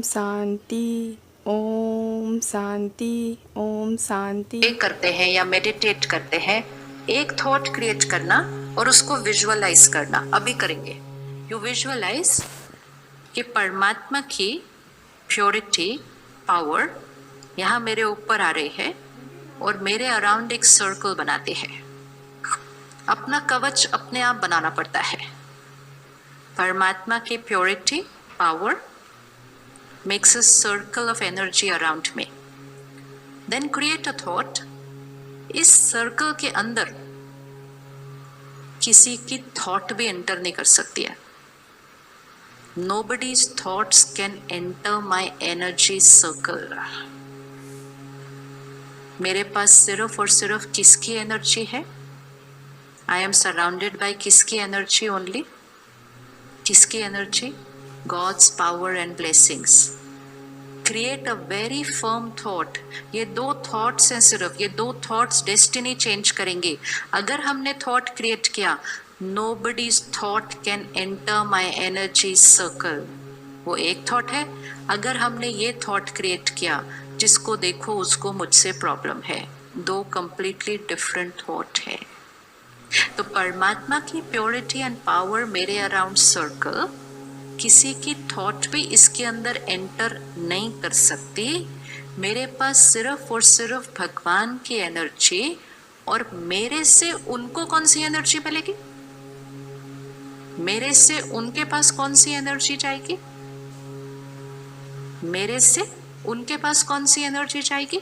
शांति, ओम शांति, ओम शांति। करते हैं या मेडिटेट करते हैं, एक थॉट क्रिएट करना और उसको विजुअलाइज करना। अभी करेंगे। यू विजुअलाइज कि परमात्मा की प्योरिटी, पावर यहाँ मेरे ऊपर आ रही है और मेरे अराउंड एक सर्कल बनाते हैं। अपना कवच अपने आप बनाना पड़ता है। परमात्मा की purity, power makes a circle of energy around me. Then create a thought. इस सर्कल के अंदर किसी की थॉट भी एंटर नहीं कर सकती है। Nobody's thoughts can enter my energy circle. मेरे पास सिर्फ और सिर्फ किसकी एनर्जी है? I am surrounded by किसकी एनर्जी ओनली? किसकी energy? God's power and blessings. Create a very firm thought. ये दो थॉट्स हैं सिर्फ, ये दो थॉट्स डेस्टिनी चेंज करेंगे। अगर हमने थॉट क्रिएट किया, Nobody's thought can enter my energy circle. वो एक थॉट है। अगर हमने ये थॉट क्रिएट किया, जिसको देखो उसको मुझसे प्रॉब्लम है, दो कंप्लीटली डिफरेंट थॉट है। तो परमात्मा की प्योरिटी एंड पावर मेरे अराउंड सर्कल, किसी की थॉट भी इसके अंदर एंटर नहीं कर सकती। मेरे पास सिर्फ और सिर्फ भगवान की एनर्जी, और मेरे से उनको कौन सी एनर्जी मिलेगी? मेरे से उनके पास कौन सी एनर्जी जाएगी? मेरे से उनके पास कौन सी एनर्जी जाएगी?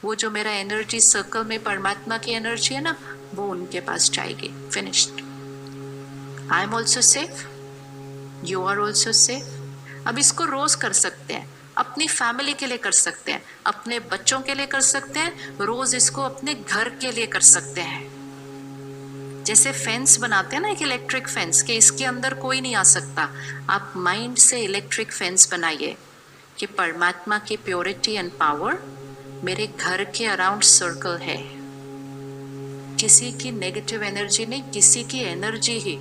वो जो मेरा एनर्जी सर्कल में परमात्मा की एनर्जी है ना, वो उनके पास जाएगी। Finished. I am also safe, you are also safe. अब इसको रोज कर सकते हैं, अपनी फैमिली के लिए कर सकते हैं, अपने बच्चों के लिए कर सकते हैं, रोज इसको अपने घर के लिए कर सकते हैं। जैसे फेंस बनाते हैं ना, एक इलेक्ट्रिक फेंस, के इसके अंदर कोई नहीं आ सकता। आप माइंड से इलेक्ट्रिक फेंस बनाइए कि परमात्मा की प्योरिटी एंड पावर मेरे घर के अराउंड सर्कल है। किसी की नेगेटिव एनर्जी नहीं, किसी की एनर्जी ही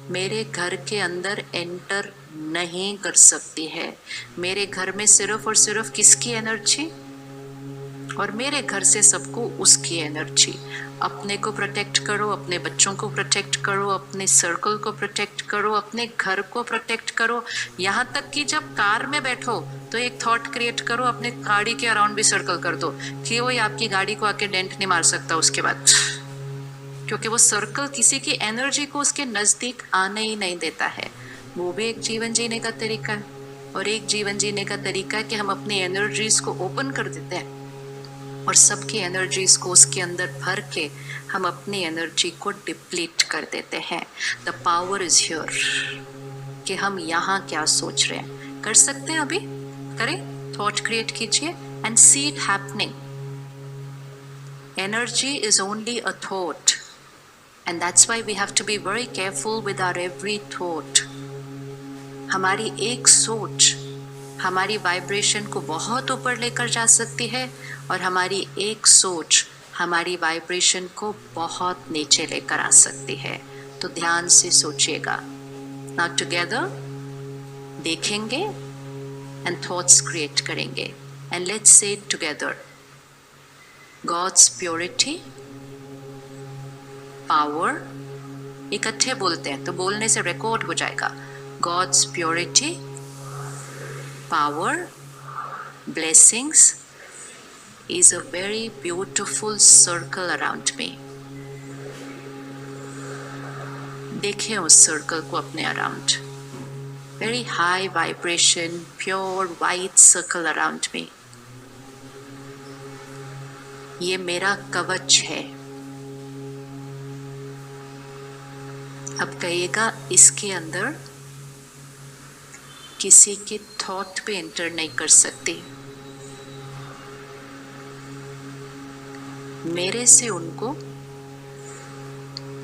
मेरे घर के अंदर एंटर नहीं कर सकती है। मेरे घर में सिर्फ और सिर्फ किसकी एनर्जी? और मेरे घर से सबको उसकी एनर्जी। अपने को प्रोटेक्ट करो, अपने बच्चों को प्रोटेक्ट करो, अपने सर्कल को प्रोटेक्ट करो, अपने घर को प्रोटेक्ट करो। यहाँ तक कि जब कार में बैठो तो एक थॉट क्रिएट करो, अपने गाड़ी के अराउंड भी सर्कल कर दो कि वो आपकी गाड़ी को आके डेंट नहीं मार सकता उसके बाद, क्योंकि वो सर्कल किसी की एनर्जी को उसके नजदीक आने ही नहीं देता है। वो भी एक जीवन जीने का तरीका है, और एक जीवन जीने का तरीका है कि हम अपनी एनर्जीज को ओपन कर देते हैं और सबकी एनर्जीज को उसके अंदर भर के हम अपनी एनर्जी को डिप्लीट कर देते हैं। द पावर इज हियर कि हम यहाँ क्या सोच रहे हैं। कर सकते हैं, अभी करें, थॉट क्रिएट कीजिए and see it happening. Energy is only a thought, and that's why we have to be very careful with our every thought. हमारी एक सोच हमारी वाइब्रेशन को बहुत ऊपर लेकर जा सकती है, और हमारी एक सोच हमारी वाइब्रेशन को बहुत नीचे लेकर आ सकती है। तो ध्यान से सोचिएगा। नाउ टुगेदर देखेंगे एंड थॉट्स क्रिएट करेंगे, and let's say it together. God's purity, power, इकट्ठे बोलते हैं तो बोलने से रिकॉर्ड हो जाएगा। God's purity, power, blessings is a very beautiful circle around me. देखें उस सर्कल को अपने around. Very high vibration, pure white circle around me. ये मेरा कवच है। अब कहिएगा, इसके अंदर किसी की थॉट भी एंटर नहीं कर सकती। मेरे से उनको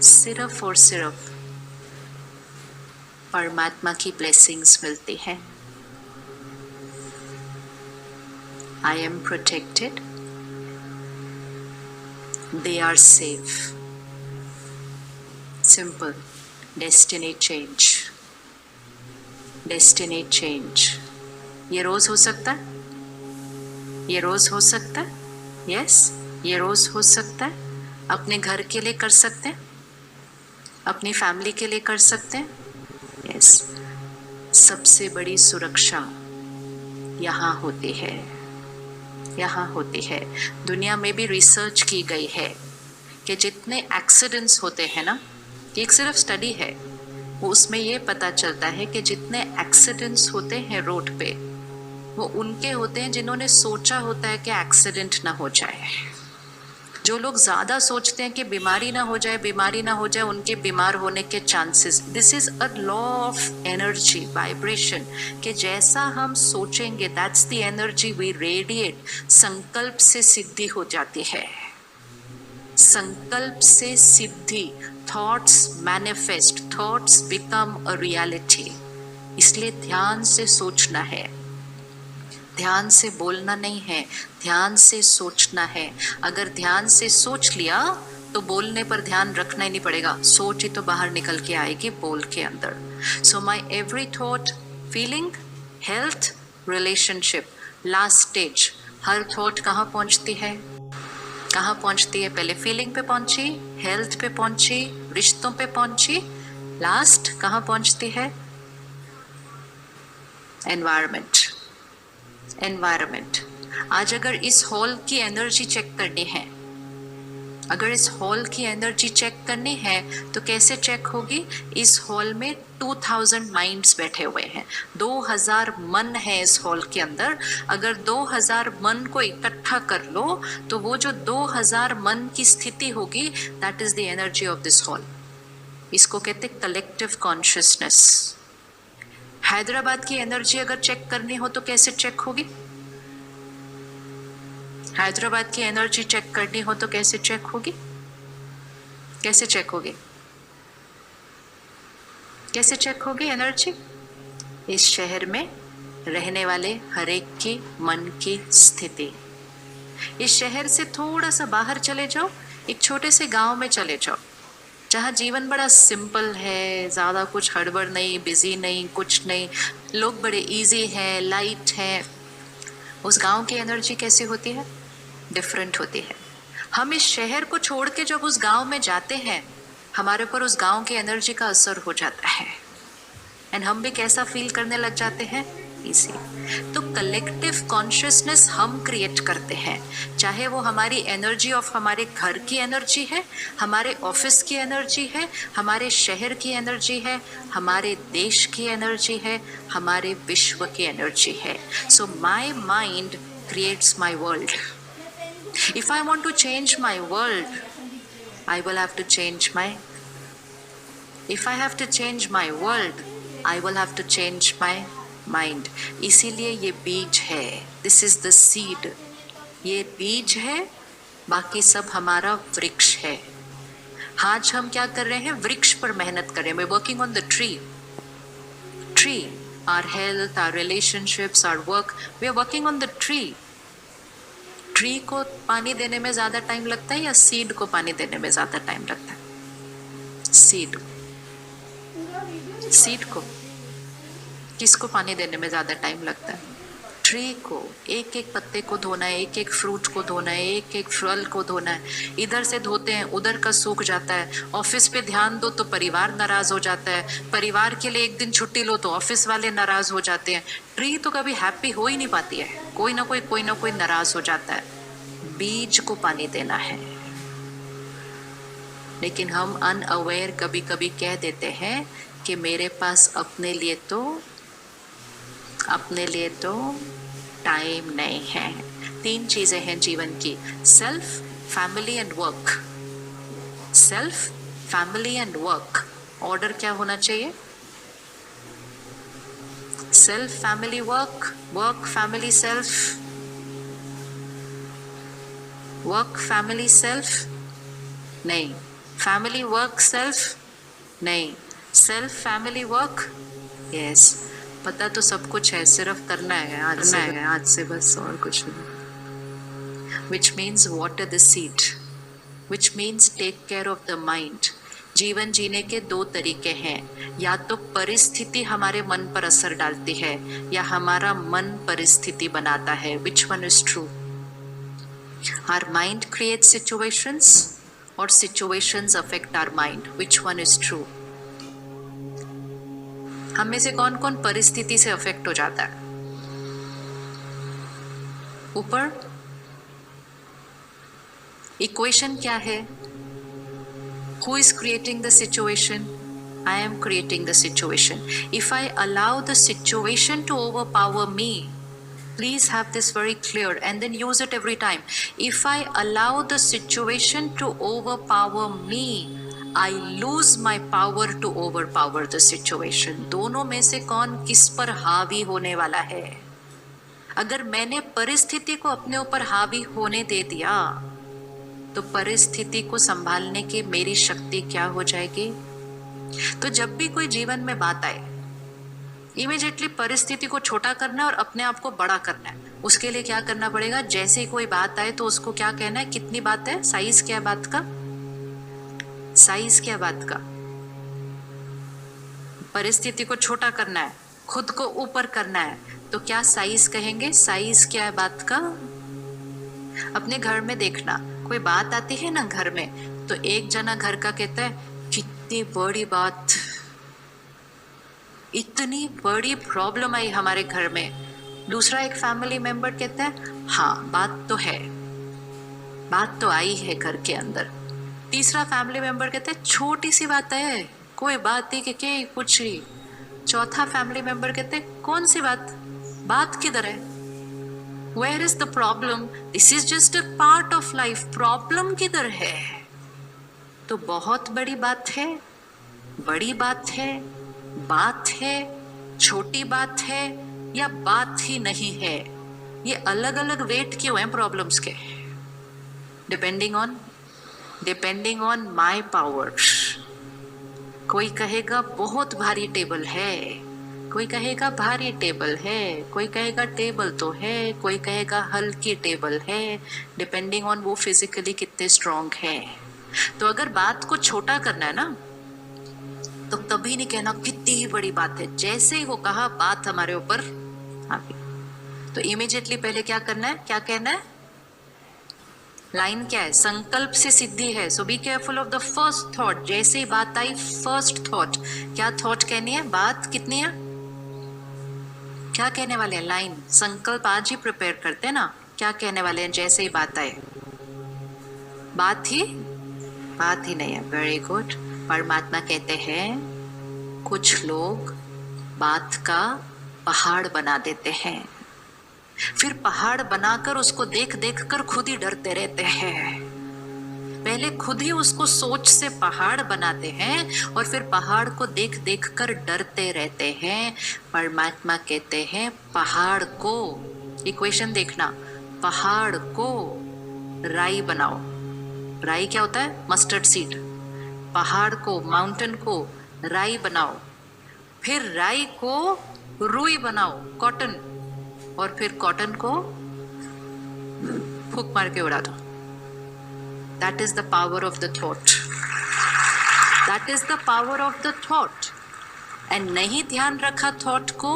सिर्फ और सिर्फ परमात्मा की ब्लेसिंग्स मिलती हैं। I am protected, they are safe. Simple. Destiny change, destiny change. ये रोज हो सकता है, ये रोज हो सकता है, यस ये रोज हो सकता है। अपने घर के लिए कर सकते हैं, अपनी फैमिली के लिए कर सकते हैं, यस। सबसे बड़ी सुरक्षा यहाँ होती है, यहाँ होती है। दुनिया में भी रिसर्च की गई है कि जितने एक्सीडेंट्स होते हैं ना, ये एक सिर्फ स्टडी है, वो उसमें ये पता चलता है कि जितने एक्सीडेंट्स होते हैं रोड पे, वो उनके होते हैं जिन्होंने सोचा होता है कि एक्सीडेंट ना हो जाए। जो लोग ज़्यादा सोचते हैं कि बीमारी ना हो जाए, बीमारी ना हो जाए, उनके बीमार होने के chances. This is a law of energy, vibration, कि जैसा हम सोचेंगे that's the energy we radiate. संकल्प से सिद्धि हो जाती है, संकल्प से सिद्धि। Thoughts manifest, thoughts become a reality. इसलिए ध्यान से सोचना है, ध्यान से बोलना नहीं है, ध्यान से सोचना है। अगर ध्यान से सोच लिया तो बोलने पर ध्यान रखना ही नहीं पड़ेगा, सोच ही तो बाहर निकल के आएगी बोल के अंदर। So my every thought, feeling, health, relationship, last stage. हर थॉट कहाँ पहुंचती है, कहाँ पहुंचती है? पहले फीलिंग पे पहुंची, हेल्थ पे पहुंची, रिश्तों पे पहुंची, लास्ट कहाँ पहुंचती है? एनवायरमेंट। एनवायरमेंट। आज अगर इस हॉल की एनर्जी चेक करनी है, अगर इस हॉल की एनर्जी चेक करनी है तो कैसे चेक होगी? इस हॉल में 2000 माइंड्स बैठे हुए हैं, 2000 मन है इस हॉल के अंदर। अगर 2000 मन को इकट्ठा कर लो तो वो जो 2000 मन की स्थिति होगी, that is the energy of this hall. इसको कहते हैं कलेक्टिव कॉन्शियसनेस। हैदराबाद की एनर्जी अगर चेक करनी हो तो कैसे चेक होगी? हैदराबाद की एनर्जी चेक करनी हो तो कैसे चेक होगी? कैसे चेक होगी? कैसे चेक होगी एनर्जी? इस शहर में रहने वाले हर एक की मन की स्थिति। इस शहर से थोड़ा सा बाहर चले जाओ, एक छोटे से गांव में चले जाओ, जहाँ जीवन बड़ा सिंपल है, ज़्यादा कुछ हड़बड़ नहीं, बिजी नहीं, कुछ नहीं, लोग बड़े इजी हैं, लाइट हैं। उस गांव की एनर्जी कैसी होती है? डिफरेंट होती है। हम इस शहर को छोड़ के जब उस गांव में जाते हैं, हमारे ऊपर उस गांव की एनर्जी का असर हो जाता है, एंड हम भी कैसा फील करने लग जाते हैं? इसी। तो कलेक्टिव कॉन्शियसनेस हम क्रिएट करते हैं, चाहे वो हमारी एनर्जी ऑफ हमारे घर की एनर्जी है, हमारे ऑफिस की एनर्जी है, हमारे शहर की एनर्जी है, हमारे देश की एनर्जी है, हमारे विश्व की एनर्जी है। So my mind creates my world. If I want to change my world, I will have to change my. If I have to change my world, I will have to change my mind. इसीलिए ये बीज है, this is the seed. ये बीज है, बाकी सब हमारा वृक्ष है। आज हम क्या कर रहे हैं? वृक्ष पर मेहनत कर रहे हैं। We're working on the tree. Tree, our health, our relationships, our work. We are working on the tree. Tree को पानी देने में ज़्यादा टाइम लगता है या सीड को पानी देने में ज़्यादा टाइम लगता है? सीड। सीड को, किसको पानी देने में ज़्यादा टाइम लगता है? ट्री को। एक एक पत्ते को धोना है, एक एक फ्रूट को धोना है, एक एक फल को धोना है। इधर से धोते हैं, उधर का सूख जाता है। ऑफिस पे ध्यान दो तो परिवार नाराज हो जाता है, परिवार के लिए एक दिन छुट्टी लो तो ऑफिस वाले नाराज हो जाते हैं। ट्री तो कभी हैप्पी हो ही नहीं पाती है, कोई ना कोई नाराज हो जाता है। बीज को पानी देना है, लेकिन हम अनअवेयर कभी कभी कह देते हैं कि मेरे पास अपने लिए तो टाइम नहीं है। 3 चीजें हैं जीवन की, self, family and work. Self, family and work. Order क्या होना चाहिए? Self, family, work, work, family, self, work, family, self नहीं, फैमिली, वर्क, सेल्फ नहीं, सेल्फ, फैमिली, वर्क, यस। पता तो सब कुछ है, सिर्फ करना है आज से बस, और कुछ नहीं। Which means water the seed, which means take care of the mind. जीवन जीने के दो तरीके हैं, या तो परिस्थिति हमारे मन पर असर डालती है या हमारा मन परिस्थिति बनाता है. Which one is true? Our mind creates situations or situations affect our mind. Which one is true? हम में से कौन कौन परिस्थिति से अफेक्ट हो जाता है? ऊपर इक्वेशन क्या है? Who is creating the situation? I am creating the situation. If I allow the situation to overpower me, please have this very clear and then use it every time. If I allow the situation to overpower me, I lose my power to overpower the situation. दोनों में से कौन किस पर हावी होने वाला है? अगर मैंने परिस्थिति को अपने ऊपर हावी होने दे दिया तो परिस्थिति को संभालने की मेरी शक्ति क्या हो जाएगी? तो जब भी कोई जीवन में बात आए, इमीडिएटली परिस्थिति को छोटा करना है और अपने आप को बड़ा करना है. उसके लिए क्या करना पड़ेगा? जैसे ही कोई बात आए तो उसको क्या कहना है? कितनी बात है? साइज क्या है बात का? साइज क्या है बात का? परिस्थिति को छोटा करना है, खुद को ऊपर करना है, तो क्या साइज कहेंगे? साइज क्या है बात का? अपने घर में देखना, कोई बात आती है ना घर में, तो एक जना घर का कहता है कितनी बड़ी बात, इतनी बड़ी प्रॉब्लम आई हमारे घर में. दूसरा एक फैमिली मेंबर कहता है हाँ बात तो है, बात तो आई है घर के अंदर. तीसरा फैमिली मेंबर कहता है छोटी सी बात है, कोई बात नहीं कि कुछ ही. चौथा फैमिली मेंबर कहते हैं कौन सी बात, बात किधर है? Where is the problem? This is just a part of life. Problem किधर है? तो बहुत बड़ी बात है, बड़ी बात है, छोटी बात है या बात ही नहीं है? ये अलग अलग वेट क्यों हैं प्रॉब्लम्स के? Depending on my power. कोई कहेगा बहुत भारी टेबल है, कोई कहेगा भारी टेबल है, कोई कहेगा टेबल तो है, कोई कहेगा हल्की टेबल है, डिपेंडिंग ऑन वो फिजिकली कितने स्ट्रॉन्ग है. तो अगर बात को छोटा करना है ना, तो कभी नहीं कहना कितनी बड़ी बात है. जैसे ही वो कहा बात हमारे ऊपर आ गई, तो इमीडिएटली पहले क्या करना है? क्या कहना है? लाइन क्या है? संकल्प से सिद्धि है. So be careful of the first thought. जैसे ही बात आई फर्स्ट थॉट, क्या थॉट कहनी है? बात कितनी है? क्या कहने वाले हैं? लाइन. संकल्प आज ही प्रिपेयर करते हैं ना, क्या कहने वाले हैं जैसे ही बात आए? बात ही नहीं है. Very good. परमात्मा कहते हैं कुछ लोग बात का पहाड़ बना देते हैं, फिर पहाड़ बनाकर उसको देख देख कर खुद ही डरते रहते हैं. पहले खुद ही उसको सोच से पहाड़ बनाते हैं और फिर पहाड़ को देख देख कर डरते रहते हैं. परमात्मा कहते हैं पहाड़ को, इक्वेशन देखना, पहाड़ को राई बनाओ. राई क्या होता है? Mustard seed. पहाड़ को, माउंटेन को राई बनाओ, फिर राई को रुई बनाओ, कॉटन, और फिर कॉटन को फूंक मार के उड़ा दो. That is the power of the thought. That is the power of the thought. And नहीं ध्यान रखा thought को.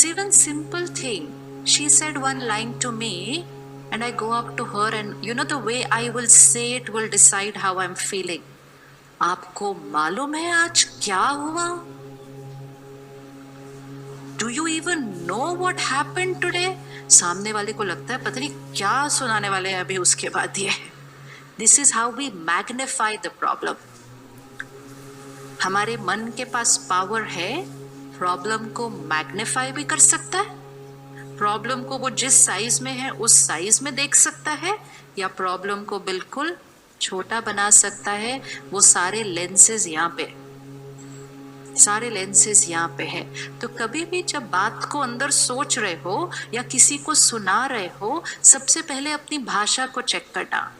Even simple thing. She said one line to me, and I go up to her, and you know the way I will say it will decide how I'm feeling. आपको मालूम है आज क्या हुआ? Do you even know what happened today? सामने वाले को लगता है पता नहीं क्या सुनाने वाले हैं अभी उसके बाद ये. This is how we magnify the problem. हमारे मन के पास पावर है, प्रॉब्लम को मैग्नीफाई भी कर सकता है. प्रॉब्लम को वो जिस साइज में है उस साइज में देख सकता है, या प्रॉब्लम को बिल्कुल छोटा बना सकता है. वो सारे लेंसेज यहाँ पे, सारे लेंसेज यहाँ पे है. तो कभी भी जब बात को अंदर सोच रहे हो या किसी को सुना रहे हो, सबसे पहले अपनी भाषा को चेक करना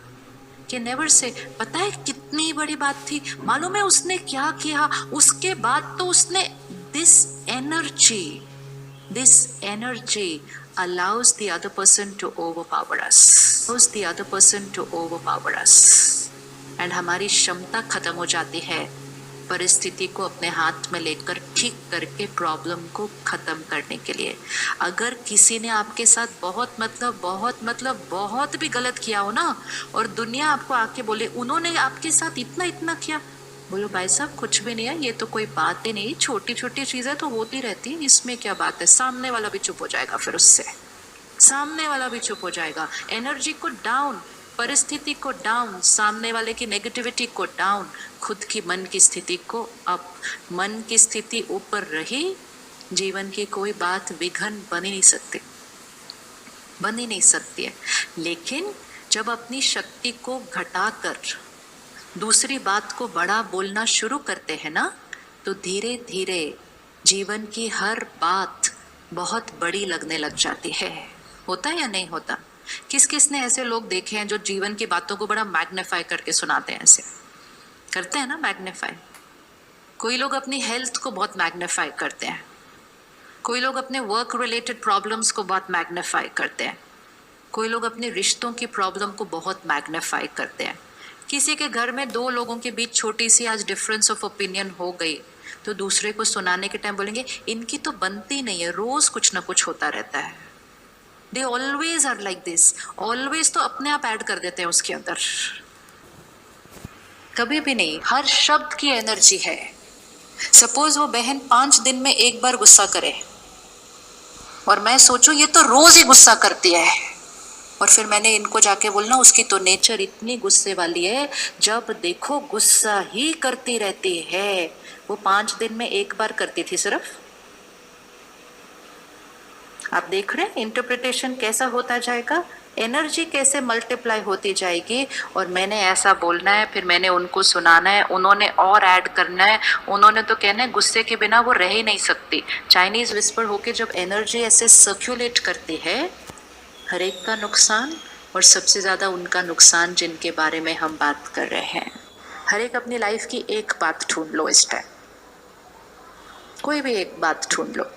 कि नेवर से पता है कितनी बड़ी बात थी, मालूम है उसने क्या किया, उसके बाद तो उसने. this energy allows the other person to overpower us, and हमारी क्षमता खत्म हो जाती है परिस्थिति को अपने हाथ में लेकर ठीक करके प्रॉब्लम को खत्म करने के लिए। अगर किसी ने आपके साथ बहुत भी गलत किया हो ना, और दुनिया आपको आके बोले उन्होंने आपके साथ इतना इतना किया, बोलो भाई साहब कुछ भी नहीं है, ये तो कोई बात ही नहीं, छोटी छोटी चीजें तो होती रहती है, इसमें क्या बात है। सामने वाला भी चुप हो जाएगा, फिर उससे सामने वाला भी चुप हो जाएगा। एनर्जी को डाउन, परिस्थिति को डाउन, सामने वाले की नेगेटिविटी को डाउन, खुद की मन की स्थिति को अप। मन की स्थिति ऊपर रही, जीवन की कोई बात विघ्न बन ही नहीं सकती है। लेकिन जब अपनी शक्ति को घटाकर दूसरी बात को बड़ा बोलना शुरू करते हैं ना, तो धीरे धीरे जीवन की हर बात बहुत बड़ी लगने लग जाती है। होता है या नहीं होता? किस किस ने ऐसे लोग देखे हैं जो जीवन की बातों को बड़ा मैग्नीफाई करके सुनाते हैं? ऐसे करते हैं ना मैग्नीफाई। कोई लोग अपनी हेल्थ को बहुत मैग्नीफाई करते हैं, कोई लोग अपने वर्क रिलेटेड प्रॉब्लम्स को बहुत मैग्नीफाई करते हैं, कोई लोग अपने रिश्तों की प्रॉब्लम को बहुत मैग्नीफाई करते हैं। किसी के घर में दो लोगों के बीच छोटी सी आज डिफरेंस ऑफ ओपिनियन हो गई, तो दूसरे को सुनाने के टाइम बोलेंगे इनकी तो बनती नहीं है, रोज कुछ ना कुछ होता रहता है। They always are like this, always तो अपने आप ऐड कर देते हैं उसके अंदर। कभी भी नहीं, हर शब्द की एनर्जी है। सपोज वो बहन 5 दिन में एक बार गुस्सा करे, और मैं सोचूं ये तो रोज ही गुस्सा करती है, और फिर मैंने इनको जाके बोलना उसकी तो नेचर इतनी गुस्से वाली है, जब देखो गुस्सा ही करती रहती है। वो 5 दिन में एक बार करती थी सिर्फ। आप देख रहे हैं इंटरप्रिटेशन कैसा होता जाएगा, एनर्जी कैसे मल्टीप्लाई होती जाएगी। और मैंने ऐसा बोलना है, फिर मैंने उनको सुनाना है, उन्होंने और ऐड करना है, उन्होंने तो कहना है गुस्से के बिना वो रह ही नहीं सकती। चाइनीज विस्पर होके जब एनर्जी ऐसे सर्क्यूलेट करती है, हर एक का नुकसान, और सबसे ज़्यादा उनका नुकसान जिनके बारे में हम बात कर रहे हैं। हर एक अपनी लाइफ की एक बात ढूंढ लो इस टाइम, कोई भी एक बात ढूंढ लो,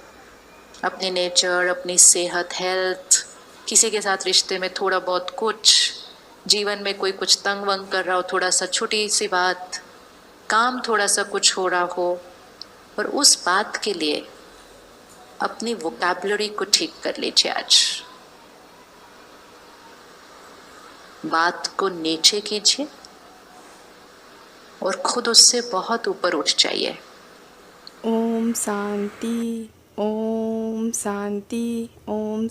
अपनी नेचर, अपनी सेहत, हेल्थ, किसी के साथ रिश्ते में थोड़ा बहुत कुछ, जीवन में कोई कुछ तंग वंग कर रहा हो, थोड़ा सा छोटी सी बात, काम थोड़ा सा कुछ हो रहा हो, और उस बात के लिए अपनी वोकैबुलरी को ठीक कर लीजिए आज। बात को नीचे कीजिए और खुद उससे बहुत ऊपर उठ जाइए। ओम शांति, ओम शांति, ओम